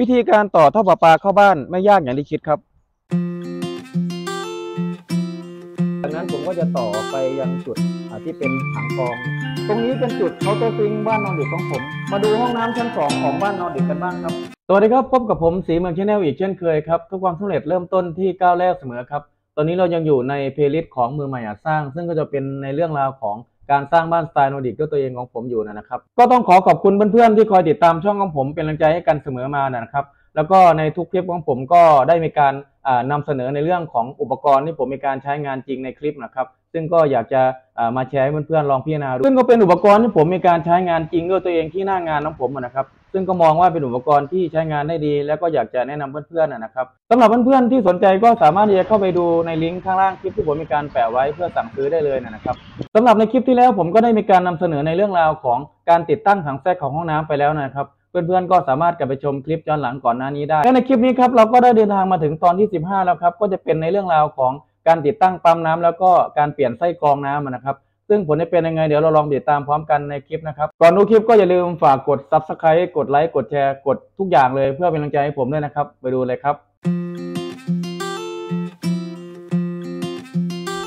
วิธีการต่อท่อประปาเข้าบ้านไม่ยากอย่างที่คิดครับจากนั้นผมก็จะต่อไปยังจุดที่เป็นถังกรองตรงนี้เป็นจุดเคาน์เตอร์ซิงค์บ้านนอนเด็กของผมมาดูห้องน้ำชั้น2ของบ้านนอนเด็กกันบ้างครับสวัสดีครับพบกับผมสีเมืองชาแนลอีกเช่นเคยครับทุกความสำเร็จเริ่มต้นที่ก้าวแรกเสมอครับตอนนี้เรายังอยู่ในเพลย์ลิสต์ของมือใหม่หัดสร้างซึ่งก็จะเป็นในเรื่องราวของการสร้างบ้านสไตล์นอร์ดิกด้วยตัวเองของผมอยู่นะครับก็ต้องขอบคุณเพื่อนๆที่คอยติดตามช่องของผมเป็นกำลังใจให้กันเสมอมานะครับแล้วก็ในทุกคลิปของผมก็ได้มีการนำเสนอในเรื่องของอุปกรณ์ที่ผมมีการใช้งานจริงในคลิปนะครับซึ่งก็อยากจะมาแชร์ให้เพื่อนๆลองพิจารณาดูซึ่งก็เป็นอุปกรณ์ที่ผมมีการใช้งานจริงด้วยตัวเองที่หน้างานของผมนะครับซึ่งก็มองว่าเป็นอุปกรณ์ที่ใช้งานได้ดีแล้วก็อยากจะแนะนำเพื่อนๆนะครับสำหรับเพื่อนๆที่สนใจก็สามารถที่จะเข้าไปดูในลิงก์ข้างล่างคลิปที่ผมมีการแปะไว้เพื่อสั่งซื้อได้เลยนะครับสำหรับในคลิปที่แล้วผมก็ได้มีการนำเสนอในเรื่องราวของการติดตั้งถังแทรกของห้องน้ำไปแล้วนะครับเพื่อนๆก็สามารถกลับไปชมคลิปย้อนหลังก่อนหน้านี้ได้และในคลิปนี้ครับเราก็ได้เดินทางมาถึงตอนที่15แล้วครับก็จะเป็นในเรื่องราวของการติดตั้งปั๊มน้ำแล้วก็การเปลี่ยนไส้กรองน้ำนะครับซึ่งผลจะเป็นยังไงเดี๋ยวเราลองติดตามพร้อมกันในคลิปนะครับก่อนดูคลิปก็อย่าลืมฝากกด Subscribe กดไลค์กดแชร์กดทุกอย่างเลยเพื่อเป็นกำลังใจให้ผมด้วยนะครับไปดูเลยครับ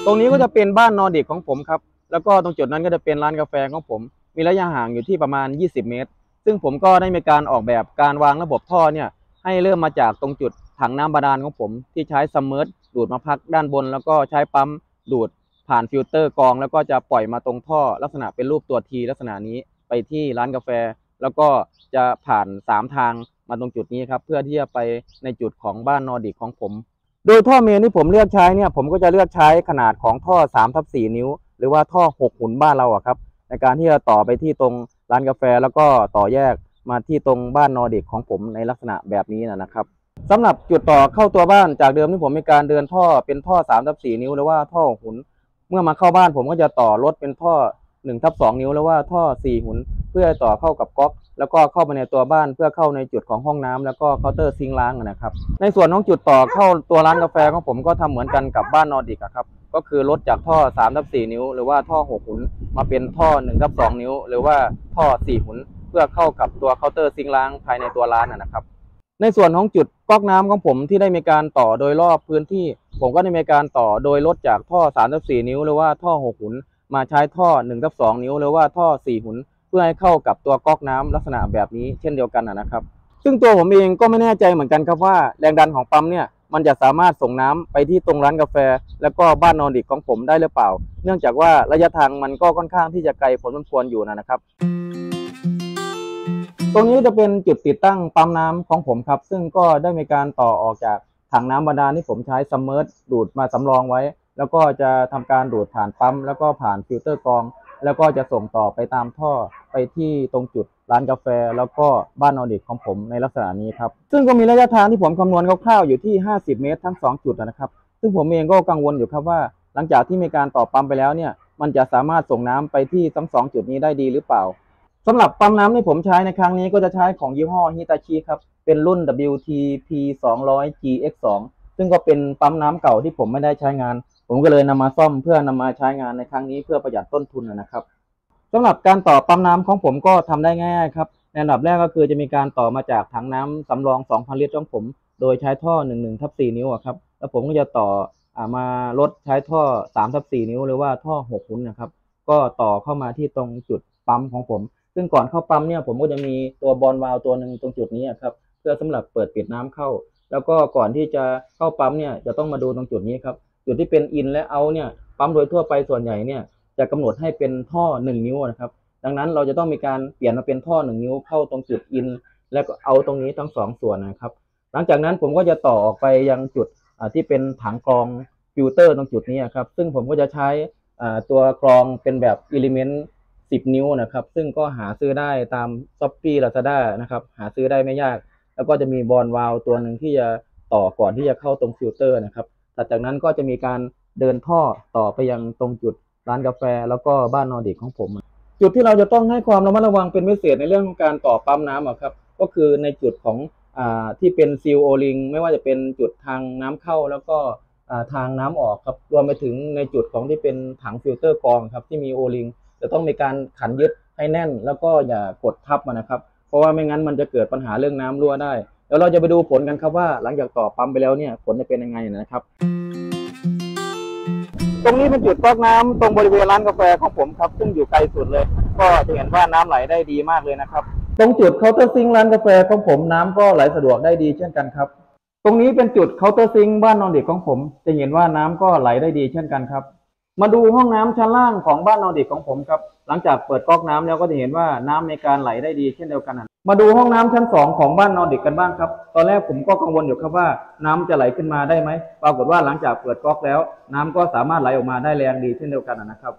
ตรงนี้ก็จะเป็นบ้านนอร์ดิกของผมครับแล้วก็ตรงจุดนั้นก็จะเป็นร้านกาแฟของผมมีระยะห่างอยู่ที่ประมาณ20เมตรซึ่งผมก็ได้มีการออกแบบการวางระบบท่อเนี่ยให้เริ่มมาจากตรงจุดถังน้ำบาดาลของผมที่ใช้ซัมเมอร์ดูดมาพักด้านบนแล้วก็ใช้ปั๊มดูดผ่านฟิลเตอร์กรองแล้วก็จะปล่อยมาตรงท่อลักษณะเป็นรูปตัวทีลักษณะนี้ไปที่ร้านกาแฟแล้วก็จะผ่าน3ทางมาตรงจุดนี้ครับเพื่อที่จะไปในจุดของบ้านนอร์ดิกของผมโดยท่อเมนที่ผมเลือกใช้เนี่ยผมก็จะเลือกใช้ขนาดของท่อ3/4 นิ้วหรือว่าท่อ6หุ่นบ้านเราครับในการที่จะต่อไปที่ตรงร้านกาแฟแล้วก็ต่อแยกมาที่ตรงบ้านนอร์ดิกของผมในลักษณะแบบนี้นะครับสำหรับจุดต่อเข้าตัวบ้านจากเดิมที่ผมมีการเดินท่อเป็นท่อ3/4 นิ้วหรือว่าท่อหุ่นเมื่อมาเข้าบ้านผมก็จะต่อรถเป็นท่อ1/2 นิ้วหรือว่าท่อ4หุ่นเพื่อต่อเข้ากับก๊อกแล้วก็เข้าไปในตัวบ้านเพื่อเข้าในจุดของห้องน้ำแล้วก็เคาน์เตอร์ซิงค์ล้างนะครับในส่วนของจุดต่อเข้าตัวร้านกาแฟของผมก็ทำเหมือนกันกับบ้านนอร์ดิกครับก็คือลดจากท่อ3/4 นิ้วหรือว่าท่อ6หุ่นมาเป็นท่อ1/2 นิ้วหรือว่าท่อ4หุ่นเพื่อเข้ากับตัวเคาน์เตอร์ซิงค์ล้างภายในตัวร้านนะครับในส่วนของจุดก๊อกน้ำของผมที่ได้มีการต่อโดยรอบพื้นที่ผมก็ได้มีการต่อโดยลดจากท่อ3/4 นิ้วหรือว่าท่อ6หุ่นมาใช้ท่อ1/2 นิ้วหรือว่าท่อ4หุ่นเพื่อให้เข้ากับตัวก๊อกน้ำลักษณะแบบนี้เช่นเดียวกันนะครับซึ่งตัวผมเองก็ไม่แน่ใจเหมือนกันครับว่าแรงดันของปั๊มเนี่ยมันจะสามารถส่งน้ำไปที่ตรงร้านกาแฟแล้วก็บ้านนอร์ดิกของผมได้หรือเปล่าเนื่องจากว่าระยะทางมันก็ค่อนข้างที่จะไกลพอสมควรอยู่นะครับตรงนี้จะเป็นจุดติดตั้งปั๊มน้ำของผมครับซึ่งก็ได้มีการต่อออกจากถังน้ำบาดาลที่ผมใช้ซัมเมอร์ดูดมาสำรองไว้แล้วก็จะทำการดูดผ่านปั๊มแล้วก็ผ่านฟิลเตอร์กรองแล้วก็จะส่งต่อไปตามท่อไปที่ตรงจุดร้านกาแฟแล้วก็บ้านนอร์ดิกของผมในลักษณะนี้ครับซึ่งก็มีระยะทางที่ผมคำนวณคร่าวๆอยู่ที่50เมตรทั้ง2จุดนะครับซึ่งผมเองก็กังวลอยู่ครับว่าหลังจากที่มีการต่อปั๊มไปแล้วเนี่ยมันจะสามารถส่งน้ำไปที่ทั้ง2จุดนี้ได้ดีหรือเปล่าสำหรับปั๊มน้ำที่ผมใช้ในครั้งนี้ก็จะใช้ของยี่ห้อ Hitachi ครับเป็นรุ่น WTP 200 GX2 ซึ่งก็เป็นปั๊มน้ำเก่าที่ผมไม่ได้ใช้งานผมก็เลยนำมาซ่อมเพื่อนำมาใช้งานในครั้งนี้เพื่อประหยัดต้นทุนนะครับสำหรับการต่อปั๊มน้ำของผมก็ทำได้ง่ายๆครับในอันดับแรกก็คือจะมีการต่อมาจากถังน้ำสำรอง 2,000 ลิตรของผมโดยใช้ท่อ 1/4 นิ้วครับแล้วผมก็จะต่อมาลดใช้ท่อ 3/4 นิ้วหรือว่าท่อ6หุ่นนะครับก็ต่อเข้ามาที่ตรงจุดปั๊มของผมซึ่งก่อนเข้าปั๊มเนี่ยผมก็จะมีตัวบอลวาล์วตัวหนึ่งตรงจุดนี้ครับเพื่อสำหรับเปิดปิดน้ำเข้าแล้วก็ก่อนที่จะเข้าปั๊มเนี่ยจะต้องมาดูตรงจุดนี้ครับจุดที่เป็นอินและเอาเนี่ยปั๊มโดยทั่วไปส่วนใหญ่เนี่ยจะกำหนดให้เป็นท่อ1นิ้วนะครับดังนั้นเราจะต้องมีการเปลี่ยนมาเป็นท่อ1นิ้วเข้าตรงจุดอินและก็เอาตรงนี้ทั้ง2ส่วนนะครับหลังจากนั้นผมก็จะต่อออกไปยังจุดที่เป็นถังกรองฟิลเตอร์ตรงจุดนี้ครับซึ่งผมก็จะใช้ตัวกรองเป็นแบบอิเลเมนต์10 นิ้วนะครับซึ่งก็หาซื้อได้ตาม Shopee Lazada นะครับหาซื้อได้ไม่ยากแล้วก็จะมีบอลวาล์วตัวหนึ่งที่จะต่อก่อนที่จะเข้าตรงฟิลเตอร์นะครับถัดจากนั้นก็จะมีการเดินท่อต่อไปยังตรงจุดร้านกาแฟแล้วก็บ้านนอร์ดิกของผมจุดที่เราจะต้องให้ความระมัดระวังเป็นพิเศษในเรื่องของการต่อปั๊มน้ำครับก็คือในจุดของที่เป็นซีลโอลิงไม่ว่าจะเป็นจุดทางน้ำเข้าแล้วก็ทางน้ำออกครับรวมไปถึงในจุดของที่เป็นถังฟิลเตอร์กรองครับที่มีโอลิงจะต้องมีการขันยึดให้แน่นแล้วก็อย่ากดทับมันนะครับเพราะว่าไม่งั้นมันจะเกิดปัญหาเรื่องน้ำรั่วได้ เดี๋ยวเราจะไปดูผลกันครับว่าหลังจากต่อปั๊มไปแล้วเนี่ยผลจะเป็นยังไงนะครับตรงนี้เป็นจุดก๊อกน้ำตรงบริเวณร้านกาแฟของผมครับซึ่งอยู่ไกลสุดเลยก็จะเห็นว่าน้ำไหลได้ดีมากเลยนะครับตรงจุดเคาน์เตอร์ซิงค์ร้านกาแฟของผมน้ำก็ไหลสะดวกได้ดีเช่นกันครับตรงนี้เป็นจุดเคาน์เตอร์ซิงค์บ้านนอนเด็กของผมจะเห็นว่าน้ำก็ไหลได้ดีเช่นกันครับมาดูห้องน้ำชั้นล่างของบ้านนอนเด็กของผมครับหลังจากเปิดก๊อกน้ำแล้วก็จะเห็นว่าน้ำในการไหลได้ดีเช่นเดียวกันมาดูห้องน้ำชั้น2ของบ้านนอนเด็กกันบ้างครับตอนแรกผมก็กังวลอยู่ครับว่าน้ำจะไหลขึ้นมาได้ไหมปรากฏว่าหลังจากเปิดก๊อกแล้วน้ำก็สามารถไหลออกมาได้แรงดีเช่นเดียวกันนะครับ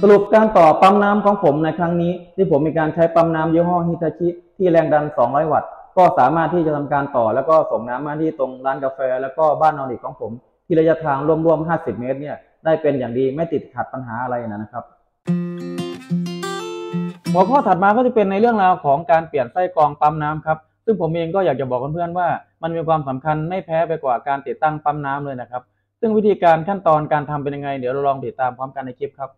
สรุปการต่อปั๊มน้ำของผมในครั้งนี้ที่ผมมีการใช้ปั๊มน้ำยี่ห้อฮิตาชิที่แรงดัน200วัตต์ก็สามารถที่จะทำการต่อแล้วก็ส่งน้ำมาที่ตรงร้านกาแฟแล้วก็บ้านนอนเด็กของผมที่ระยะทางรวมๆ50 เมตรเนี่ยได้เป็นอย่างดีไม่ติดขัดปัญหาอะไรนะครับหัวข้อถัดมาก็จะเป็นในเรื่องราวของการเปลี่ยนไส้กรองปั๊มน้ำครับซึ่งผมเองก็อยากจะบอกเพื่อนๆว่ามันมีความสำคัญไม่แพ้ไปกว่าการติดตั้งปั๊มน้ำเลยนะครับซึ่งวิธีการขั้นตอนการทำเป็นยังไงเดี๋ยวเราลองติดตามพร้อมกันในคลิปครับ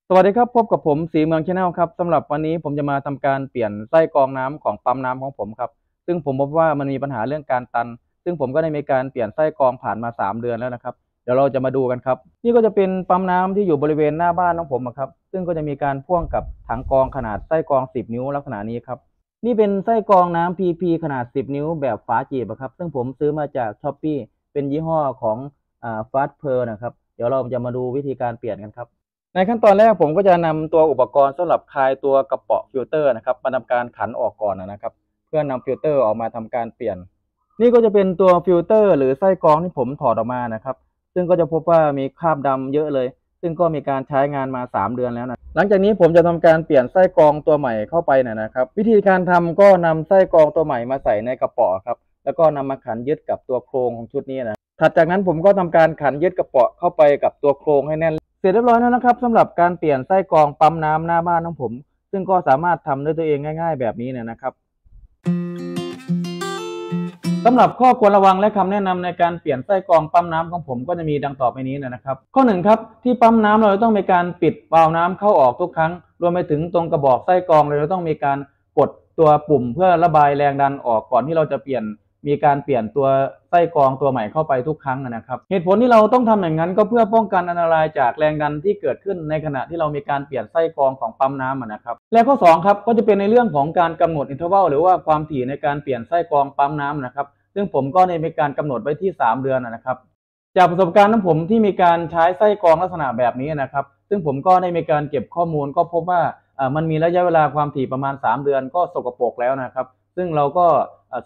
สวัสดีครับพบกับผมสีเมืองชาแนลครับสำหรับวันนี้ผมจะมาทำการเปลี่ยนไส้กรองน้ำของปั๊มน้ำของผมครับซึ่งผมพบว่ามันมีปัญหาเรื่องการตันซึ่งผมก็ได้มีการเปลี่ยนไส้กรองผ่านมา3 เดือนแล้วนะครับเดี๋ยวเราจะมาดูกันครับนี่ก็จะเป็นปั๊มน้ำที่อยู่บริเวณหน้าบ้านของผมครับซึ่งก็จะมีการพ่วงกับถังกรองขนาดไส้กรอง10 นิ้วลักษณะนี้ครับนี่เป็นไส้กรองน้ำ PP ขนาด10 นิ้วแบบฝาจีบครับซึ่งผมซื้อมาจาก Shopee เป็นยี่ห้อของFast Pearl นะครับเดี๋ยวเราจะมาดูวิธีการเปลี่ยนกันครับในขั้นตอนแรกผมก็จะนำตัวอุปกรณ์สำหรับคลายตัวกระเป๋าฟิลเตอร์นะครับมาทำการขันออกก่อนนะครับเพื่อนำฟิลเตอร์ออกมาทำการเปลี่ยนนี่ก็จะเป็นตัวฟิลเตอร์หรือไส้กรองที่ผมถอดออกมานะครับซึ่งก็จะพบว่ามีคราบดำเยอะเลยซึ่งก็มีการใช้งานมา3 เดือนแล้วนะหลังจากนี้ผมจะทำการเปลี่ยนไส้กรองตัวใหม่เข้าไปนะครับวิธีการทำก็นำไส้กรองตัวใหม่มาใส่ในกระเป๋าครับแล้วก็นำมาขันยึดกับตัวโครงของชุดนี้นะถัดจากนั้นผมก็ทำการขันยึดกระเป๋าเข้าไปกับตัวโครงให้แน่นเสร็จเรียบร้อยแล้วนะครับสำหรับการเปลี่ยนไส้กรองปั๊มน้ำหน้าบ้านของผมซึ่งก็สามารถทำด้วยตัวเองง่ายๆแบบนี้นะครับสำหรับข้อควรระวังและคำแนะนำในการเปลี่ยนไส้กรองปั๊มน้ำของผมก็จะมีดังต่อไปนี้นะครับข้อ1ครับที่ปั๊มน้ำเราต้องมีการปิดวาล์วน้ำเข้าออกทุกครั้งรวมไปถึงตรงกระบอกไส้กรองเราต้องมีการกดตัวปุ่มเพื่อระบายแรงดันออกก่อนที่เราจะมีการเปลี่ยนตัวไส้กรองตัวใหม่เข้าไปทุกครั้งนะครับเหตุผลที่เราต้องทำอย่างนั้นก็เพื่อป้องกันอันตรายจากแรงดันที่เกิดขึ้นในขณะที่เรามีการเปลี่ยนไส้กรองของปั๊มน้ำนะครับและข้อ2ครับก็จะเป็นในเรื่องของการกำหนดอินเทอร์วัลหรือว่าความถี่ในการเปลี่ยนไส้กรองปั๊มน้ำนะครับซึ่งผมก็ได้มีการกำหนดไว้ที่3 เดือนนะครับจากประสบการณ์ของผมที่มีการใช้ไส้กรองลักษณะแบบนี้นะครับซึ่งผมก็ได้มีการเก็บข้อมูลก็พบว่ามันมีระยะเวลาความถี่ประมาณ3 เดือนก็สกปรกแล้วนะครับซึ่งเราก็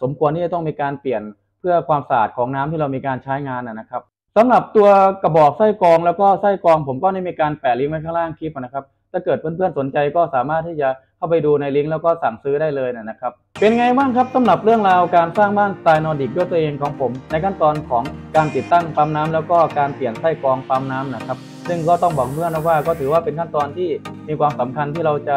สมควรที่จะต้องมีการเปลี่ยนเพื่อความสะอาดของน้ำที่เรามีการใช้งานนะครับสำหรับตัวกระบอกไส้กรองแล้วก็ไส้กรองผมก็ได้มีการแปะลิงก์ไว้ข้างล่างคลิปนะครับถ้าเกิดเพื่อนๆสนใจก็สามารถที่จะเข้าไปดูในลิงก์แล้วก็สั่งซื้อได้เลยนะครับเป็นไงบ้างครับสำหรับเรื่องราวการสร้างบ้านสไตล์นอร์ดิกด้วยตัวเองของผมในขั้นตอนของการติดตั้งปั๊มน้ำแล้วก็การเปลี่ยนไส้กรองปั๊มน้ำนะครับซึ่งก็ต้องบอกเพื่อนนะว่าก็ถือว่าเป็นขั้นตอนที่มีความสำคัญที่เราจะ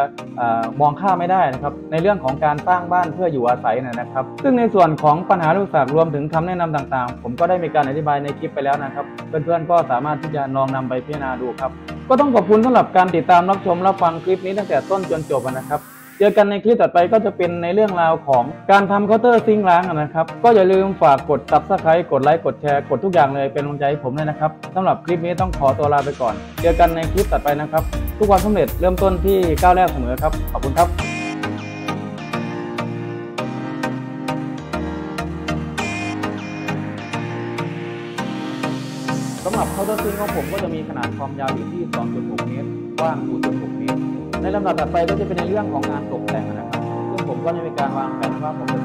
มองข้ามไม่ได้นะครับในเรื่องของการสร้างบ้านเพื่ออยู่อาศัยนะครับซึ่งในส่วนของปัญหาอุปสรรครวมถึงคำแนะนำต่างๆผมก็ได้มีการอธิบายในคลิปไปแล้วนะครับเพื่อนๆก็สามารถที่จะลองนำไปพิจารณาดูครับก็ต้องขอบคุณสำหรับการติดตามรับชมรับฟังคลิปนี้ตั้งแต่ต้นจนจบนะครับเจอกันในคลิปต่อไปก็จะเป็นในเรื่องราวของการทำเคาน์เตอร์ซิงค์ล้างนะครับก็อย่าลืมฝากกด Subscribe กดไลค์กดแชร์กดทุกอย่างเลยเป็นกำลังใจให้ผมด้วยนะครับสำหรับคลิปนี้ต้องขอตัวลาไปก่อนเจอกันในคลิปต่อไปนะครับทุกความสำเร็จเริ่มต้นที่ก้าวแรกเสมอครับขอบคุณครับสำหรับเคาน์เตอร์ซิงค์ของผมก็จะมีขนาดความยาวอยู่ที่ 2.6 เมตรกว้าง 0.6 เมตรในลำดับต่อไปก็จะเป็นในเรื่องของงานตกแต่งนะครับซึ่งผมก็ได้มีการวางแผนว่าผมจะ